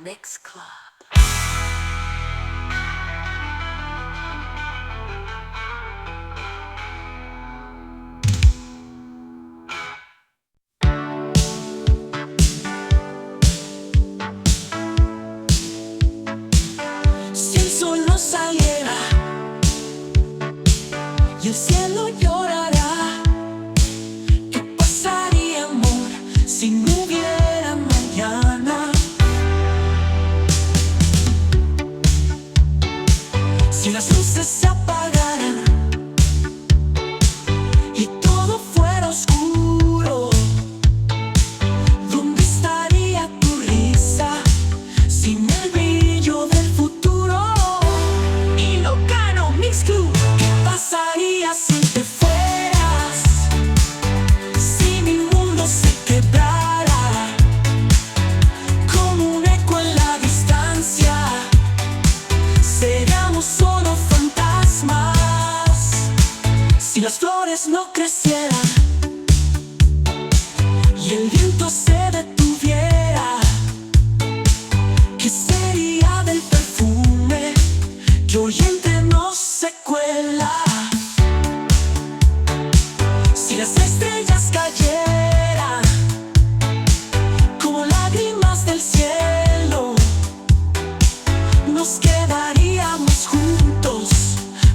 Mix Club. Si el sol no saliera y el cielo llorará, ¿qué pasaría, amor, si no hubiera mañana? Si las luces se apagaran y todo fuera oscuro, ¿dónde estaría tu risa sin el brillo del futuro? Ilocano Mix Club, ¿qué pasaría si te fueras? Si mi mundo se quebrara como un eco en la distancia, seríamos solo fantasmas. Si las flores no crecieran y el viento se detuviera, ¿qué sería del perfume que hoy entre nos se cuela? Si las estrellas cayeran como lágrimas del cielo, nos quedaríamos juntos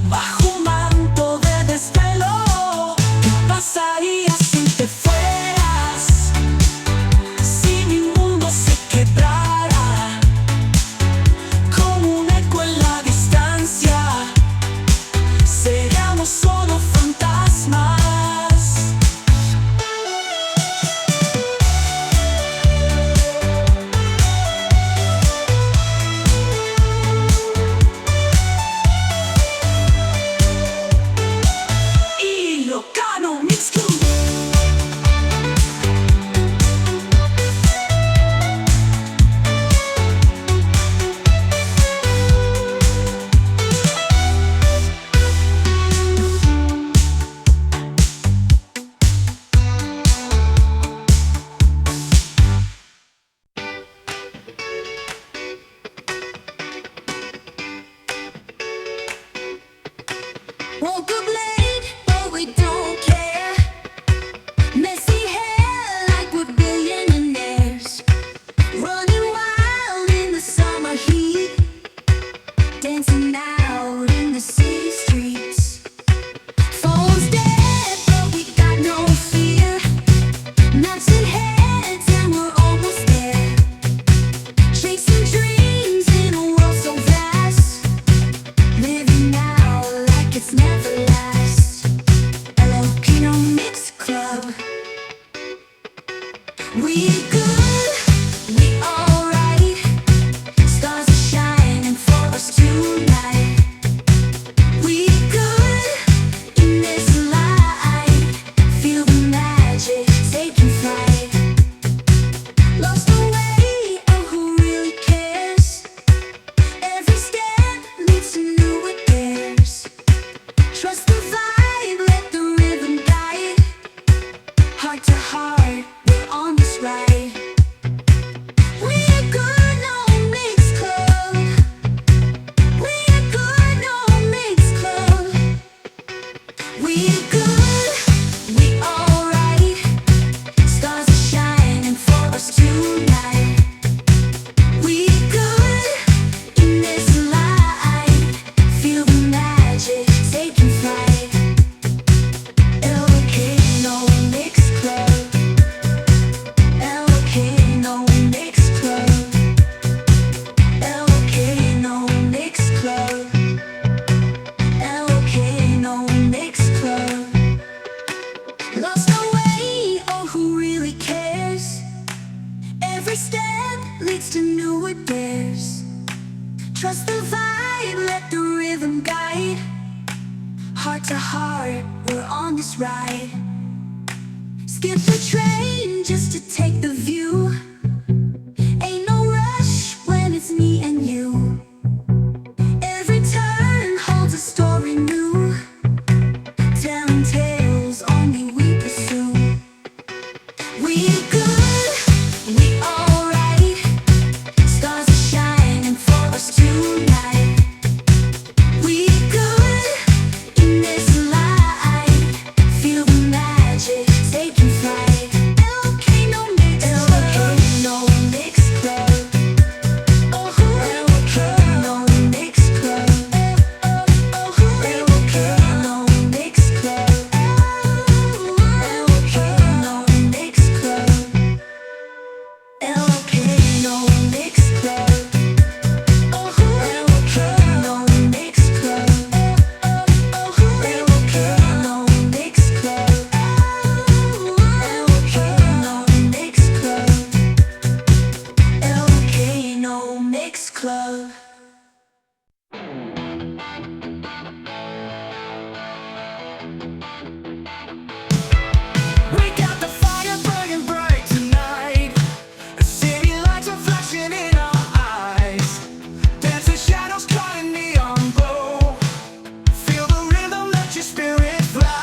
bajo un manto de desvelo. ¿Qué pasaría si te fueras? Si mi mundo se quebrara como un eco en la distancia, seríamos solo fantasmas. Ilocano Mix Club. Woke up late, but we don't care. Messy hair like we're billionaires. Running wild in the summer heat. Dancing out in the city streets. Phone's dead, but we got no fear. Matching heads and we're almost there. Chasing dreams in a world so vast. Living now like it's never last. Ilocano Mix Club. We good, we alright. Stars are shining for us tonight. We good in this light. Feel the magic taking flight. Lost the way, oh who really cares? Every step leads to new adairs. Trust the vibe, let the rhythm guide. Heart to heart, we're on this ride. We're good, no mix club. We're good, no mix club. We're good, we alright. Stars are shining for us tonight. We good in this light. Feel the magic taking flight. Ilocano Mix Club. Ilocano Mix Club. Ilocano Mix Club. Ilocano Mix Club. Lost our way, oh who really cares? Every step leads to new adairs. Trust the vibe, let the rhythm guide. Heart to heart, we're on this ride. Skip the train just to take the view. Ain't no rush when it's me and you. Every turn holds a story new. Telling tales only we pursue. We good, we alright. Stars are Club. We got the fire burning bright tonight. The city lights are flashing in our eyes. Dancing shadows caught in neon glow. Feel the rhythm, let your spirit fly.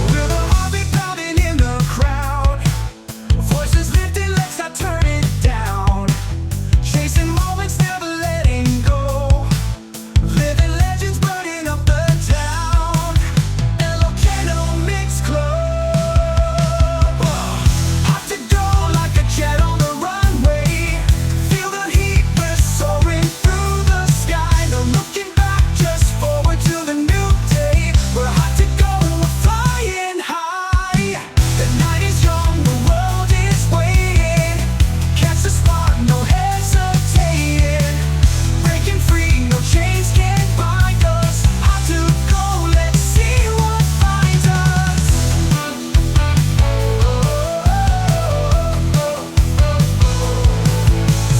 Feel the heartbeat pounding in the crowd. Voices lifted, let's not turn it down. Chasing moments, never letting go. Living legends, burning up the town. Ilocano Mix Club. Hot to go like a jet on the runway. Feel the heat, we're soaring through the sky. No looking back, just forward to the new day. We're hot to go, we're flying high. The night is young, the world is waiting. Catch the spark, no hesitating. Breaking free, no chains can bind us. Hot to go, let's see what finds us.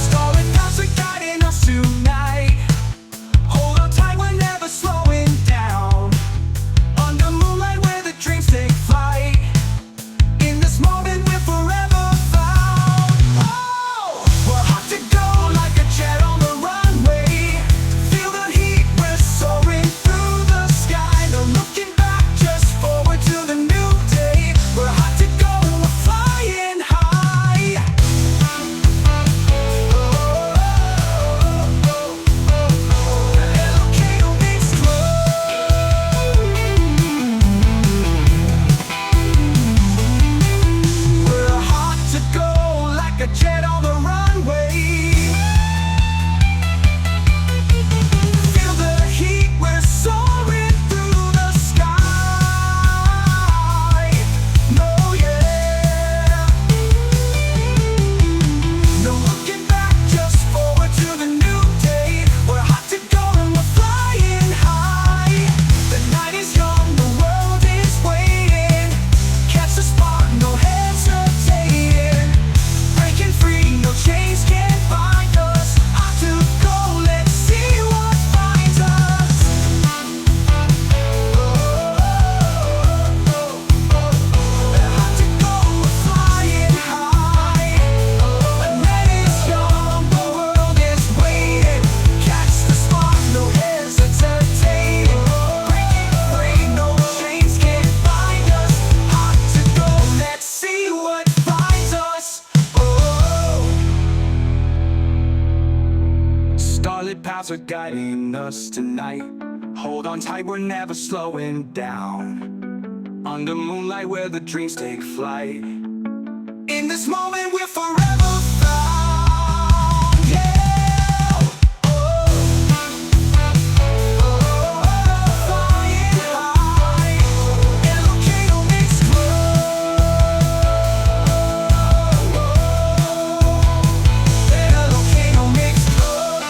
Starlit paths are guiding us tonight. Hold on tight, we're never slowing down. Under moonlight where the dreams take flight. In this moment we're forever found. Oh, we're hot to go like a jet on the runway. Feel the heat, we're soaring through the sky. No looking back, just forward to the new day. We're hot to go, we're flying high. Ilocano Mix Club. We're hot to go like a jet on the runway. Feel the heat, we're soaring through the sky. No, yeah. No looking back, just forward to the new day. We're hot to go and we're flying high. The night is young, the world is waiting. Catch the spark, no hesitating. Breaking free, no chains can bind us. Hot to go, let's see what finds us. Hot to go, we're flying high. The night is young, the world is waiting. Catch the spark, no hesitating. Breaking free, no chains can bind us. Hot to go, let's see what finds us. Starlit paths are guiding us tonight. Hold on tight, we're never slowing down. Under moonlight where the dreams take flight. In this moment we're forever found. Yeah. Flying high. Ilocano Mix Club. Ilocano Mix Club.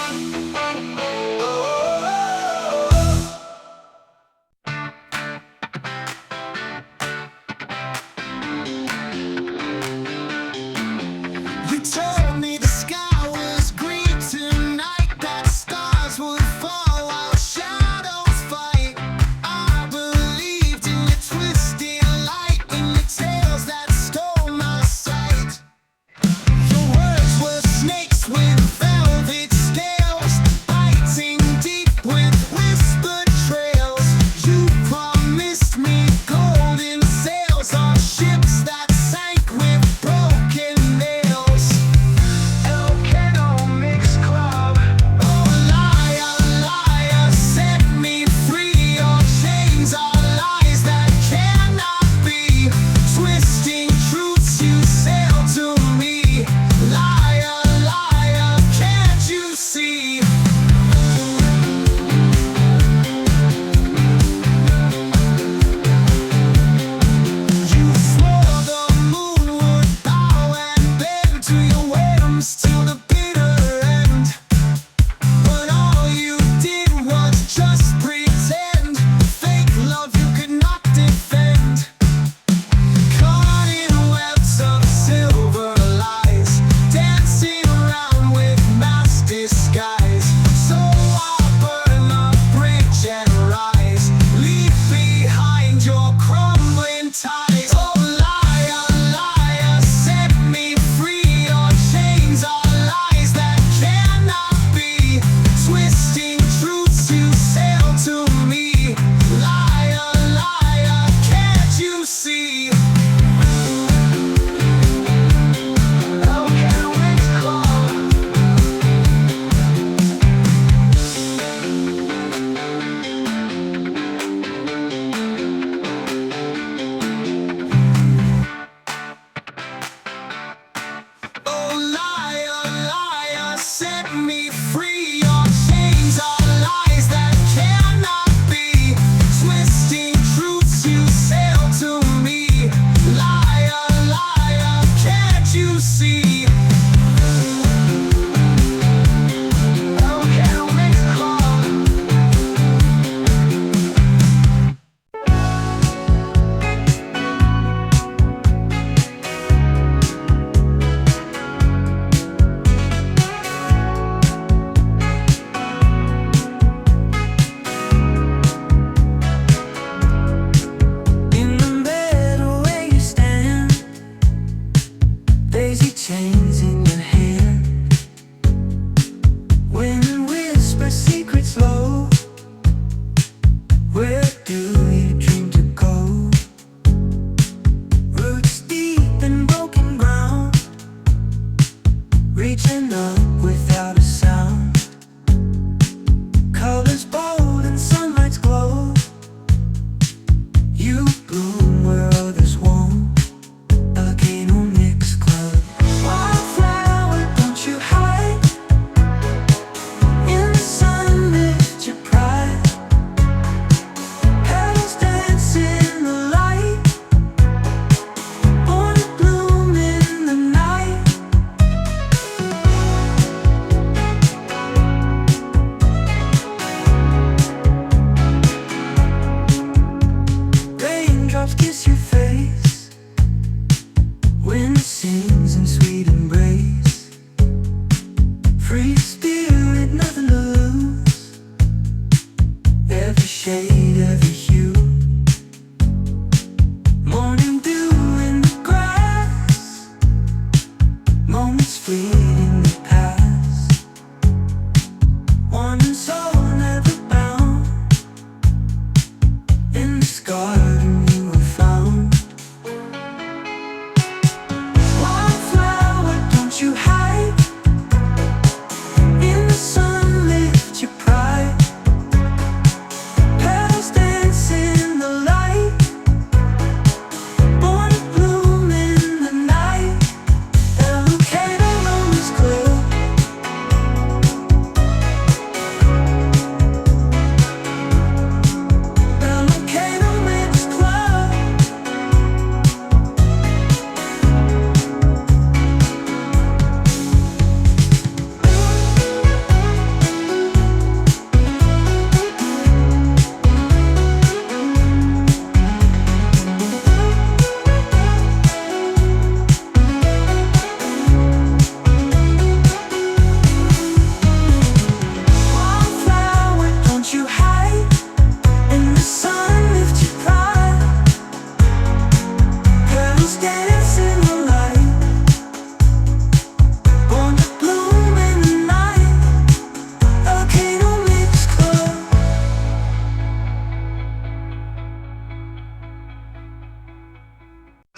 We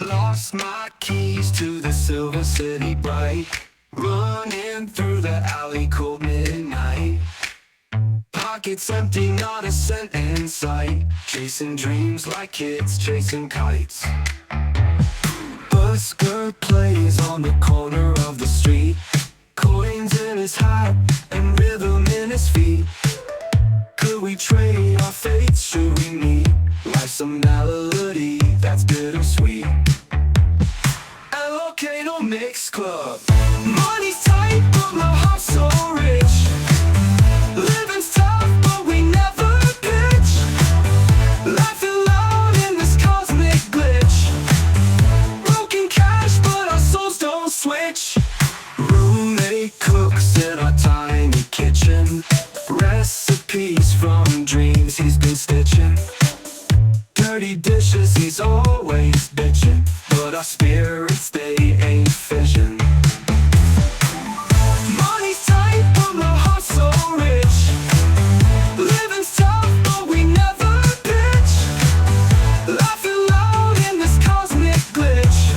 Lost my keys to the silver city bright, running through the alley cold midnight. Pockets empty, not a cent in sight, chasing dreams like kids chasing kites. Busker plays on the corner of the street, coins in his hat and rhythm in his feet. Could we trade our fates? Should we meet? Life's a melody that's bittersweet. Ilocano Mix Club. Money's tight, but my heart's so rich. Living's tough, but we never pitch. Laughing loud in this cosmic glitch. Broken cash, but our souls don't switch. Roommate cooks in our tiny kitchen, recipes from dreams he's been stitching. Dirty dishes, he's always bitching, but our spirits, they ain't fission. Money's tight, but my heart's so rich. Living's tough, but we never pitch. Laughing loud in this cosmic glitch.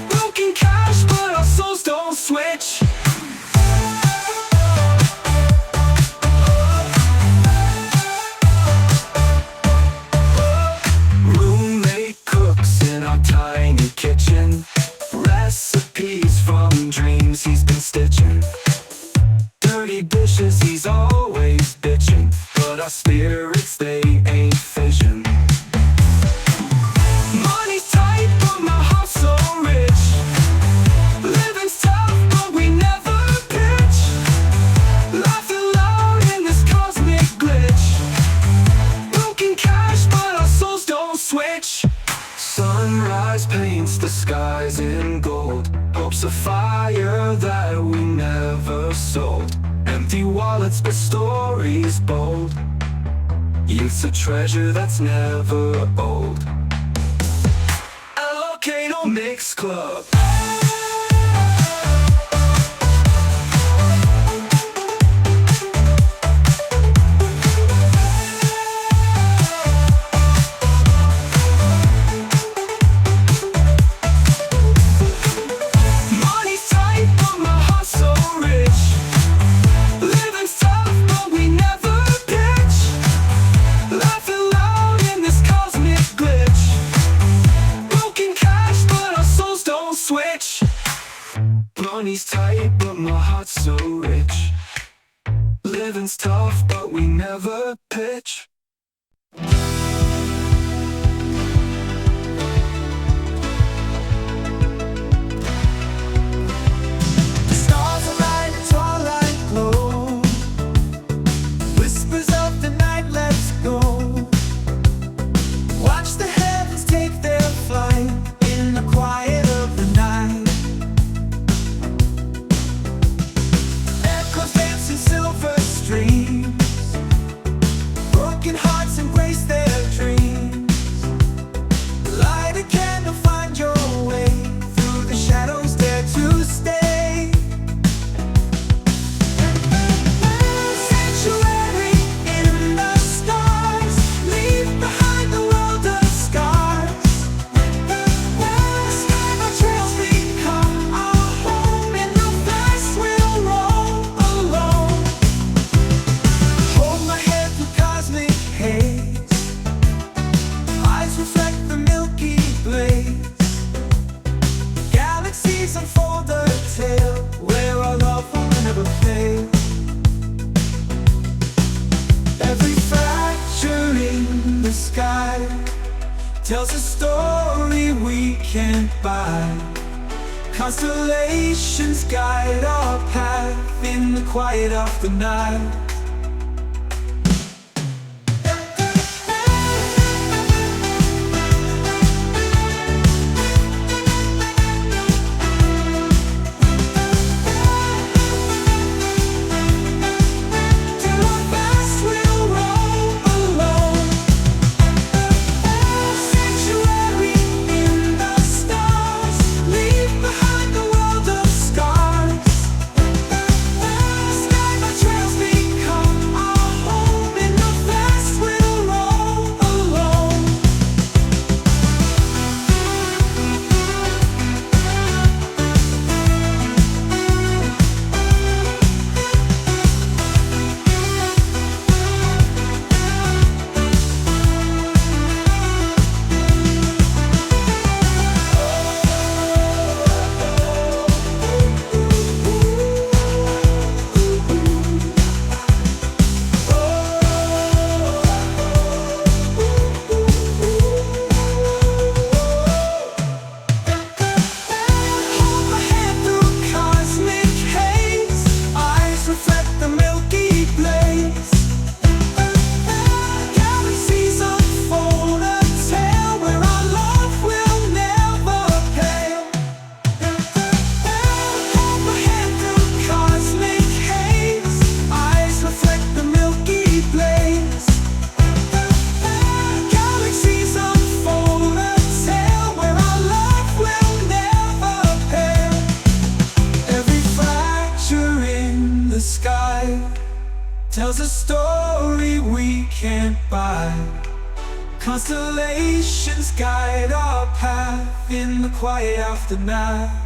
Broken cash, but our souls don't switch. Tiny kitchen, recipes from dreams he's been stitching. Dirty dishes, he's always bitching, but our spirits, they ain't fission. Money's tight, but my heart's so rich. Living's tough, but we never pitch. Laughing loud in this cosmic glitch. Broken cash, but our souls don't switch. Sunrise paints the skies in gold, hope's a fire that we never sold. Empty wallets but stories bold, youth's a treasure that's never old. Ilocano Mix Club. Money's tight, but my heart's so rich. Living's tough, but we never pitch. The stars align, the twilight glow. Whispers of the night, let's go. Watch the heavens take their flight in the quiet of the night. Silver streams, broken hearts embrace their dreams. Light a candle, find your way through the shadows, dare to stay. Sanctuary in the stars, leave behind the world of scars. Sky our trails become our home, in the fast we'll roll alone. Hold my head through cosmic haze, eyes reflect the milky blaze. Galaxies unfold a tale where our love will never fade. Every fracture in the sky tells a story we can't buy. Constellations guide our path in the quiet of the night. Sanctuary in the stars, leave behind the world of scars. Sky by trails become by. Constellations guide our path in the quiet aftermath.